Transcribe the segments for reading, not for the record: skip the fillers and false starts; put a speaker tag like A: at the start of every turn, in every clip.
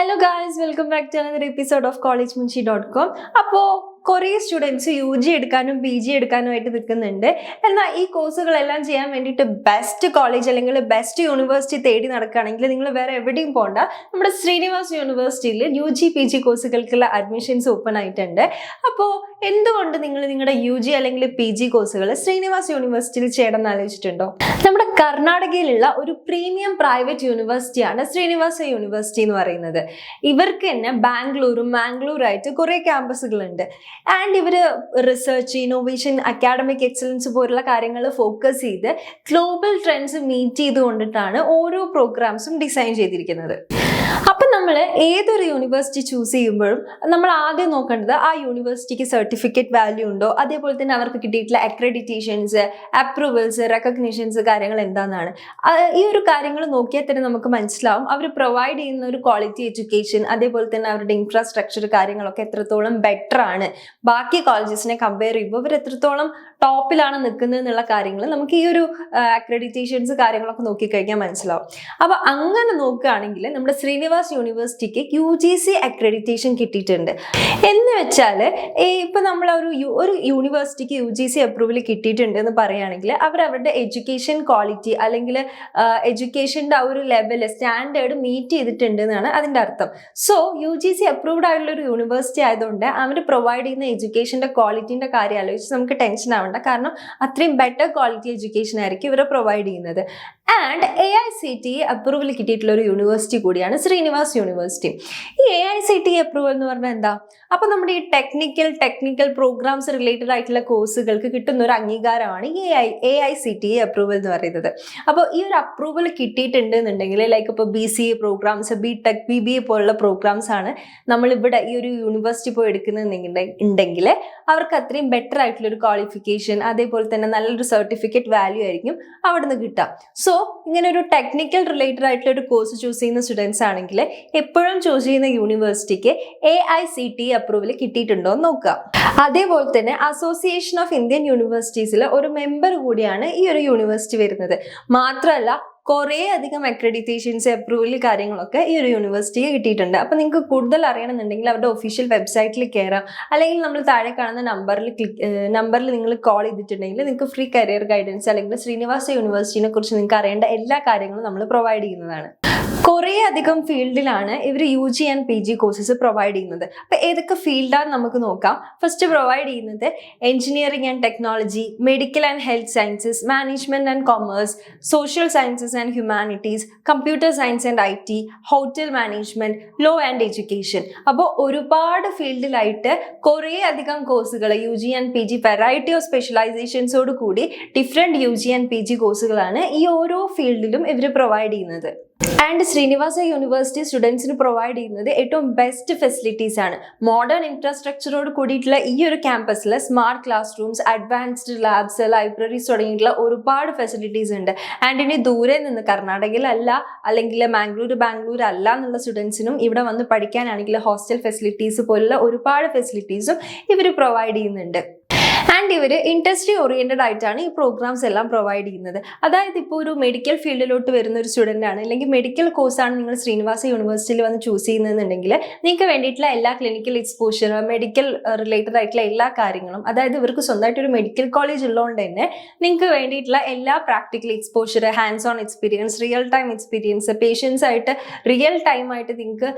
A: Hello guys, welcome back to another episode of collegemunshi.com. കുറേ students U G എടുക്കാനും P G എടുക്കാനുമായിട്ട് നിൽക്കുന്നുണ്ട്. എന്നാൽ ഈ കോഴ്സുകളെല്ലാം ചെയ്യാൻ വേണ്ടിയിട്ട് ബെസ്റ്റ് കോളേജ് അല്ലെങ്കിൽ ബെസ്റ്റ് യൂണിവേഴ്സിറ്റി തേടി നടക്കുകയാണെങ്കിൽ നിങ്ങൾ വേറെ എവിടെയും പോകണ്ട. നമ്മുടെ ശ്രീനിവാസ് യൂണിവേഴ്സിറ്റിയിൽ യു ജി പി ജി കോഴ്സുകൾക്കുള്ള അഡ്മിഷൻസ് ഓപ്പൺ ആയിട്ടുണ്ട്. അപ്പോൾ എന്തുകൊണ്ട് നിങ്ങൾ നിങ്ങളുടെ യു ജി അല്ലെങ്കിൽ പി ജി കോഴ്സുകൾ ശ്രീനിവാസ് യൂണിവേഴ്സിറ്റിയിൽ ചെയ്യണമെന്ന് ആലോചിച്ചിട്ടുണ്ടോ? നമ്മുടെ കർണാടകയിലുള്ള ഒരു പ്രീമിയം പ്രൈവറ്റ് യൂണിവേഴ്സിറ്റിയാണ് ശ്രീനിവാസ യൂണിവേഴ്സിറ്റി എന്ന് പറയുന്നത്. ഇവർക്ക് തന്നെ ബാംഗ്ലൂരും മാംഗ്ലൂരായിട്ട് കുറേ ക്യാമ്പസുകളുണ്ട്. ആൻഡ് ഇവർ റിസർച്ച്, ഇന്നോവേഷൻ, അക്കാഡമിക് എക്സലൻസ് പോലുള്ള കാര്യങ്ങൾ ഫോക്കസ് ചെയ്ത് ഗ്ലോബൽ ട്രെൻഡ്സ് മീറ്റ് ചെയ്തുകൊണ്ടിട്ടാണ് ഓരോ പ്രോഗ്രാംസും ഡിസൈൻ ചെയ്തിരിക്കുന്നത്. അപ്പം നമ്മൾ ഏതൊരു യൂണിവേഴ്സിറ്റി ചൂസ് ചെയ്യുമ്പോഴും നമ്മൾ ആദ്യം നോക്കേണ്ടത് ആ യൂണിവേഴ്സിറ്റിക്ക് സർട്ടിഫിക്കറ്റ് വാല്യൂ ഉണ്ടോ, അതേപോലെ തന്നെ അവർക്ക് കിട്ടിയിട്ടുള്ള അക്രഡിറ്റേഷൻസ്, അപ്രൂവൽസ്, റെക്കഗ്നീഷൻസ് കാര്യങ്ങൾ എന്താണെന്നാണ്. ഈ ഒരു കാര്യങ്ങൾ നോക്കിയാൽ തന്നെ നമുക്ക് മനസ്സിലാവും അവർ പ്രൊവൈഡ് ചെയ്യുന്ന ഒരു ക്വാളിറ്റി എഡ്യൂക്കേഷൻ, അതേപോലെ തന്നെ അവരുടെ ഇൻഫ്രാസ്ട്രക്ചർ കാര്യങ്ങളൊക്കെ എത്രത്തോളം ബെറ്റർ ആണ്, ബാക്കി കോളേജസിനെ കമ്പയർ ചെയ്യുമ്പോൾ ഇവർ എത്രത്തോളം ടോപ്പിലാണ് നിൽക്കുന്നത് എന്നുള്ള കാര്യങ്ങൾ നമുക്ക് ഈ ഒരു അക്രഡിറ്റേഷൻസ് കാര്യങ്ങളൊക്കെ നോക്കിക്കഴിഞ്ഞാൽ മനസ്സിലാവും. അപ്പോൾ അങ്ങനെ നോക്കുകയാണെങ്കിൽ നമ്മുടെ ശ്രീനിവാസ് യൂണിവേഴ്സിറ്റിക്ക് UGC അക്രഡിറ്റേഷൻ കിട്ടിയിട്ടുണ്ട്. എന്ന് വെച്ചാൽ ഇപ്പം നമ്മൾ ഒരു യൂണിവേഴ്സിറ്റിക്ക് UGC അപ്രൂവൽ കിട്ടിയിട്ടുണ്ട് എന്ന് പറയുകയാണെങ്കിൽ അവരുടെ എഡ്യൂക്കേഷൻ ക്വാളിറ്റി അല്ലെങ്കിൽ എഡ്യൂക്കേഷൻ്റെ ആ ഒരു ലെവൽ സ്റ്റാൻഡേർഡ് മീറ്റ് ചെയ്തിട്ടുണ്ട് എന്നാണ് അതിൻ്റെ അർത്ഥം. സോ UGC അപ്രൂവ്ഡ് ആയിട്ടുള്ള ഒരു യൂണിവേഴ്സിറ്റി ആയതുകൊണ്ട് അവർ പ്രൊവൈഡ് ചെയ്യുന്ന എഡ്യൂക്കേഷൻ്റെ ക്വാളിറ്റീൻ്റെ കാര്യം ആലോചിച്ച് നമുക്ക് ടെൻഷൻ ആവണ്ട. കാരണം അത്രയും ബെറ്റർ ക്വാളിറ്റി എഡ്യൂക്കേഷൻ ആയിരിക്കും ഇവരെ പ്രൊവൈഡ് ചെയ്യുന്നത്. ആൻഡ് AICTE അപ്രൂവൽ കിട്ടിയിട്ടുള്ള ഒരു യൂണിവേഴ്സിറ്റി കൂടിയാണ് ശ്രീനിവാസ് യൂണിവേഴ്സിറ്റി. ഈ AICTE അപ്രൂവൽ എന്ന് പറഞ്ഞാൽ എന്താ? അപ്പോൾ നമ്മുടെ ഈ ടെക്നിക്കൽ പ്രോഗ്രാംസ് റിലേറ്റഡ് ആയിട്ടുള്ള കോഴ്സുകൾക്ക് കിട്ടുന്ന ഒരു അംഗീകാരമാണ് ഈ AICTE അപ്രൂവൽ എന്ന് പറയുന്നത്. അപ്പോൾ ഈ ഒരു അപ്രൂവൽ കിട്ടിയിട്ടുണ്ട് എന്നുണ്ടെങ്കിൽ ലൈക്ക് ഇപ്പോൾ BCA പ്രോഗ്രാംസ്, BTech, BBA പോലുള്ള പ്രോഗ്രാംസ് ആണ് നമ്മളിവിടെ ഈ ഒരു യൂണിവേഴ്സിറ്റി പോയി എടുക്കുന്നുണ്ടെങ്കിൽ അവർക്ക് അത്രയും ബെറ്റർ ആയിട്ടുള്ള ഒരു ക്വാളിഫിക്കേഷൻ, അതേപോലെ തന്നെ നല്ലൊരു സർട്ടിഫിക്കറ്റ് വാല്യൂ ആയിരിക്കും അവിടെ നിന്ന് കിട്ടുക. സോ ഇങ്ങനെ ഒരു ടെക്നിക്കൽ റിലേറ്റഡ് ആയിട്ടുള്ള ഒരു കോഴ്സ് ചൂസ് ചെയ്യുന്ന സ്റ്റുഡൻസ് ആണെങ്കിൽ എപ്പോഴും ചൂസ് ചെയ്യുന്ന യൂണിവേഴ്സിറ്റിക്ക് AICTE അപ്രൂവൽ കിട്ടിയിട്ടുണ്ടോ എന്ന് നോക്കുക. അതേപോലെ തന്നെ അസോസിയേഷൻ ഓഫ് ഇന്ത്യൻ യൂണിവേഴ്സിറ്റീസിൽ ഒരു മെമ്പർ കൂടിയാണ് ഈ ഒരു യൂണിവേഴ്സിറ്റി വരുന്നത്. മാത്രമല്ല കുറേ അധികം അക്രഡിറ്റേഷൻസ്, അപ്രൂവൽ കാര്യങ്ങളൊക്കെ ഈ ഒരു യൂണിവേഴ്സിറ്റിക്ക് കിട്ടിയിട്ടുണ്ട്. അപ്പോൾ നിങ്ങൾക്ക് കൂടുതൽ അറിയണമെന്നുണ്ടെങ്കിൽ അവരുടെ ഒഫീഷ്യൽ വെബ്സൈറ്റിൽ കയറാം, അല്ലെങ്കിൽ നമ്മൾ താഴെ കാണുന്ന നമ്പറിൽ നിങ്ങൾ കോൾ ചെയ്തിട്ടുണ്ടെങ്കിൽ നിങ്ങൾക്ക് ഫ്രീ കരിയർ ഗൈഡൻസ് അല്ലെങ്കിൽ ശ്രീനിവാസ യൂണിവേഴ്സിറ്റിനെ കുറിച്ച് നിങ്ങൾക്ക് അറിയേണ്ട എല്ലാ കാര്യങ്ങളും നമ്മൾ പ്രൊവൈഡ് ചെയ്യുന്നതാണ്. കുറേ അധികം ഫീൽഡിലാണ് ഇവർ UG and PG courses provide ചെയ്യുന്നത്. അപ്പോൾ ഏതൊക്കെ ഫീൽഡാണ് നമുക്ക് നോക്കാം. ഫസ്റ്റ് പ്രൊവൈഡ് ചെയ്യുന്നത് engineering and technology, medical and health sciences, management and commerce, social sciences and humanities, computer science and IT, hotel management, law and education. അപ്പോൾ ഒരുപാട് ഫീൽഡിലായിട്ട് കുറേ അധികം കോഴ്സുകൾ UG and PG variety of സ്പെഷ്യലൈസേഷൻസോട് കൂടി ഡിഫറെൻറ്റ് UG ആൻഡ് PG കോഴ്സുകളാണ് ഈ ഓരോ ഫീൽഡിലും ഇവർ പ്രൊവൈഡ് ചെയ്യുന്നത്. ആൻഡ് ശ്രീനിവാസ യൂണിവേഴ്സിറ്റി സ്റ്റുഡൻസിന് പ്രൊവൈഡ് ചെയ്യുന്നത് ഏറ്റവും ബെസ്റ്റ് ഫെസിലിറ്റീസ് ആണ്. മോഡേൺ ഇൻഫ്രാസ്ട്രക്ചറോട് കൂടിയിട്ടുള്ള ഈ ഒരു ക്യാമ്പസിൽ smart class rooms, advanced labs, libraries തുടങ്ങിയിട്ടുള്ള ഒരുപാട് ഫെസിലിറ്റീസ് ഉണ്ട്. ആൻഡ് ഇനി ദൂരെ നിന്ന് കർണാടകയിലല്ല അല്ലെങ്കിൽ ബാംഗ്ലൂർ അല്ല എന്നുള്ള സ്റ്റുഡൻസിനും ഇവിടെ വന്ന് പഠിക്കാനാണെങ്കിൽ ഹോസ്റ്റൽ ഫെസിലിറ്റീസ് പോലുള്ള ഒരുപാട് ഫെസിലിറ്റീസും ഇവർ പ്രൊവൈഡ് ചെയ്യുന്നുണ്ട്. ആൻഡ് ഇവർ ഇൻഡസ്ട്രി ഓറിയൻറ്റഡ് ആയിട്ടാണ് ഈ പ്രോഗ്രാംസ് എല്ലാം പ്രൊവൈഡ് ചെയ്യുന്നത്. അതായത് ഇപ്പോൾ ഒരു മെഡിക്കൽ ഫീൽഡിലോട്ട് വരുന്ന ഒരു സ്റ്റുഡൻ്റ് ആണ്, അല്ലെങ്കിൽ മെഡിക്കൽ കോഴ്സാണ് നിങ്ങൾ ശ്രീനിവാസ യൂണിവേഴ്സിറ്റിയിൽ വന്ന് ചൂസ് ചെയ്യുന്നതെന്നുണ്ടെങ്കിൽ നിങ്ങൾക്ക് വേണ്ടിയിട്ടുള്ള എല്ലാ ക്ലിനിക്കൽ എക്സ്പോഷർ, മെഡിക്കൽ റിലേറ്റഡ് ആയിട്ടുള്ള എല്ലാ കാര്യങ്ങളും, അതായത് ഇവർക്ക് സ്വന്തമായിട്ടൊരു മെഡിക്കൽ കോളേജ് ഉള്ളതുകൊണ്ട് തന്നെ നിങ്ങൾക്ക് വേണ്ടിയിട്ടുള്ള എല്ലാ practical exposure, hands on experience, real time experience, patients ആയിട്ട് റിയൽ ടൈമായിട്ട് നിങ്ങൾക്ക്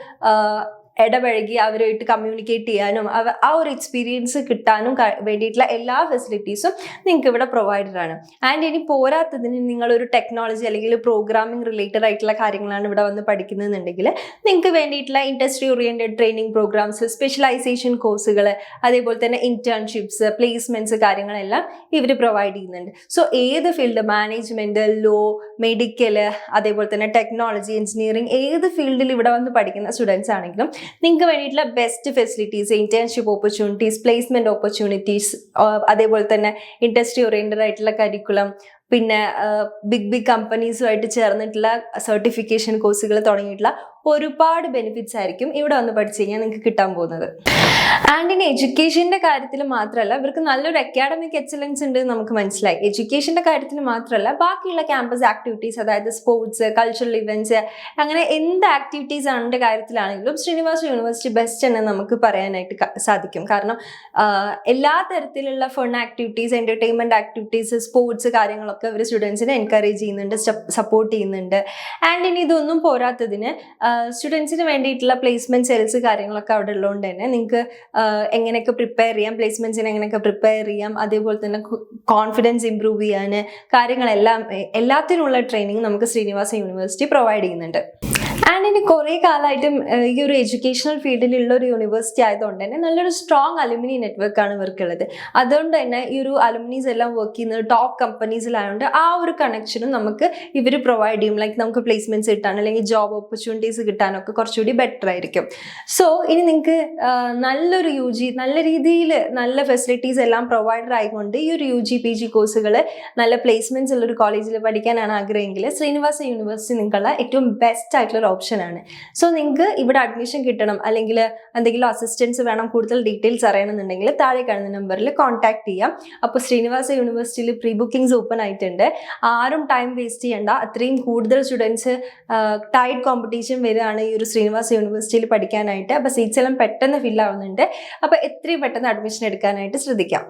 A: ഇടപഴകി അവരുമായിട്ട് കമ്മ്യൂണിക്കേറ്റ് ചെയ്യാനും ആ ഒരു എക്സ്പീരിയൻസ് കിട്ടാനും വേണ്ടിയിട്ടുള്ള എല്ലാ ഫെസിലിറ്റീസും നിങ്ങൾക്ക് ഇവിടെ പ്രൊവൈഡഡ് ആണ്. ആൻഡ് ഇനി പോരാത്തതിന് നിങ്ങളൊരു ടെക്നോളജി അല്ലെങ്കിൽ പ്രോഗ്രാമിംഗ് റിലേറ്റഡ് ആയിട്ടുള്ള കാര്യങ്ങളാണ് ഇവിടെ വന്ന് പഠിക്കുന്നതെന്നുണ്ടെങ്കിൽ നിങ്ങൾക്ക് വേണ്ടിയിട്ടുള്ള industry oriented training programs, specialisation കോഴ്സുകൾ, അതേപോലെ തന്നെ ഇന്റേൺഷിപ്സ്, പ്ലേസ്മെന്റ്സ് കാര്യങ്ങളെല്ലാം ഇവർ പ്രൊവൈഡ് ചെയ്യുന്നുണ്ട്. സോ ഏത് ഫീൽഡ്, മാനേജ്മെന്റ്, ലോ, മെഡിക്കൽ, അതേപോലെ തന്നെ ടെക്നോളജി, എഞ്ചിനീയറിംഗ്, ഏത് ഫീൽഡിൽ ഇവിടെ വന്ന് പഠിക്കുന്ന സ്റ്റുഡൻസ് ആണെങ്കിലും നിങ്ങൾക്ക് വേണ്ടിയിട്ടുള്ള best facilities, internship opportunities, placement opportunities, അതേപോലെ തന്നെ ഇൻഡസ്ട്രി ഓറിയന്റഡ് ആയിട്ടുള്ള കരിക്കുലം, പിന്നെ ബിഗ് കമ്പനീസുമായിട്ട് ചേർന്നിട്ടുള്ള സർട്ടിഫിക്കേഷൻ കോഴ്സുകൾ തുടങ്ങിയിട്ടുള്ള ഒരുപാട് ബെനിഫിറ്റ്സ് ആയിരിക്കും ഇവിടെ വന്ന് പഠിച്ചു കഴിഞ്ഞാൽ നിങ്ങൾക്ക് കിട്ടാൻ പോകുന്നത്. ആൻഡ് ഇനി എഡ്യൂക്കേഷൻ്റെ കാര്യത്തിൽ മാത്രമല്ല, ഇവർക്ക് നല്ലൊരു അക്കാഡമിക് എക്സലൻസ് ഉണ്ട് നമുക്ക് മനസ്സിലായി. എഡ്യൂക്കേഷൻ്റെ കാര്യത്തിൽ മാത്രമല്ല, ബാക്കിയുള്ള ക്യാമ്പസ് ആക്ടിവിറ്റീസ്, അതായത് സ്പോർട്സ്, കൾച്ചറൽ ഇവൻറ്റ്സ്, അങ്ങനെ എന്ത് ആക്ടിവിറ്റീസ് ആണിൻ്റെ കാര്യത്തിലാണെങ്കിലും ശ്രീനിവാസ യൂണിവേഴ്സിറ്റി ബെസ്റ്റ് എന്ന് നമുക്ക് പറയാനായിട്ട് സാധിക്കും. കാരണം എല്ലാ തരത്തിലുള്ള fun activities, entertainment activities, sports കാര്യങ്ങളൊക്കെ ഇവർ സ്റ്റുഡൻസിനെ എൻകറേജ് ചെയ്യുന്നുണ്ട്, സപ്പോർട്ട് ചെയ്യുന്നുണ്ട്. ആൻഡ് ഇനി ഇതൊന്നും പോരാത്തതിന് സ്റ്റുഡൻസിന് വേണ്ടിയിട്ടുള്ള പ്ലേസ്മെന്റ് സെൽസ് കാര്യങ്ങളൊക്കെ അവിടെ ഉള്ളതുകൊണ്ട് തന്നെ നിങ്ങൾക്ക് എങ്ങനെയൊക്കെ പ്രിപ്പയർ ചെയ്യാം, പ്ലേസ്മെന്റ്സിന് എങ്ങനെയൊക്കെ പ്രിപ്പയർ ചെയ്യാം, അതേപോലെ തന്നെ കോൺഫിഡൻസ് ഇംപ്രൂവ് ചെയ്യാൻ കാര്യങ്ങളെല്ലാം, എല്ലാത്തിനുള്ള ട്രെയിനിങ് നമുക്ക് ശ്രീനിവാസ യൂണിവേഴ്സിറ്റി പ്രൊവൈഡ് ചെയ്യുന്നുണ്ട്. ആൻഡ് ഇനി കുറേ കാലമായിട്ടും ഈ ഒരു എഡ്യൂക്കേഷണൽ ഫീൽഡിലുള്ള ഒരു യൂണിവേഴ്സിറ്റി ആയതുകൊണ്ട് തന്നെ നല്ലൊരു സ്ട്രോങ് അലുമിനി നെറ്റ്വർക്കാണ് ഇവർക്കുള്ളത്. അതുകൊണ്ട് തന്നെ ഈ ഒരു അലുമിനീസ് എല്ലാം വർക്ക് ചെയ്യുന്നത് ടോപ്പ് കമ്പനീസിലായതുകൊണ്ട് ആ ഒരു കണക്ഷനും നമുക്ക് ഇവർ പ്രൊവൈഡ് ചെയ്യും. ലൈക്ക് നമുക്ക് പ്ലേസ്മെന്റ്സ് കിട്ടാൻ അല്ലെങ്കിൽ ജോബ് ഓപ്പർച്യൂണിറ്റീസ് കിട്ടാനൊക്കെ കുറച്ചുകൂടി ബെറ്റർ ആയിരിക്കും. സോ ഇനി നിങ്ങൾക്ക് നല്ലൊരു UG, നല്ല രീതിയിൽ നല്ല ഫെസിലിറ്റീസ് എല്ലാം പ്രൊവൈഡർ ആയിക്കൊണ്ട് ഈ ഒരു UG PG കോഴ്സുകൾ നല്ല പ്ലേസ്മെന്റ്സ് ഉള്ള ഒരു കോളേജിൽ പഠിക്കാനാണ് ആഗ്രഹമെങ്കിൽ ശ്രീനിവാസ യൂണിവേഴ്സിറ്റി നിങ്ങൾക്കുള്ള ഏറ്റവും ബെസ്റ്റ് ആയിട്ടുള്ള ഓപ്ഷനാണ്. സോ നിങ്ങൾക്ക് ഇവിടെ അഡ്മിഷൻ കിട്ടണം അല്ലെങ്കിൽ എന്തെങ്കിലും അസിസ്റ്റൻസ് വേണം, കൂടുതൽ ഡീറ്റെയിൽസ് അറിയണമെന്നുണ്ടെങ്കിൽ താഴെ കാണുന്ന നമ്പറിൽ കോൺടാക്ട് ചെയ്യാം. അപ്പോൾ ശ്രീനിവാസ യൂണിവേഴ്സിറ്റിയിൽ പ്രീ ബുക്കിംഗ്സ് ഓപ്പൺ ആയിട്ടുണ്ട്. ആരും ടൈം വേസ്റ്റ് ചെയ്യേണ്ട. അത്രയും കൂടുതൽ സ്റ്റുഡൻസ് ടൈറ്റ് കോമ്പറ്റീഷൻ വരികയാണ് ഈ ഒരു ശ്രീനിവാസ യൂണിവേഴ്സിറ്റിയിൽ പഠിക്കാനായിട്ട്. അപ്പോൾ സീറ്റ്സ് എല്ലാം പെട്ടെന്ന് ഫിൽ ആവുന്നുണ്ട്. അപ്പോൾ എത്രയും പെട്ടെന്ന് അഡ്മിഷൻ എടുക്കാനായിട്ട് ശ്രദ്ധിക്കാം.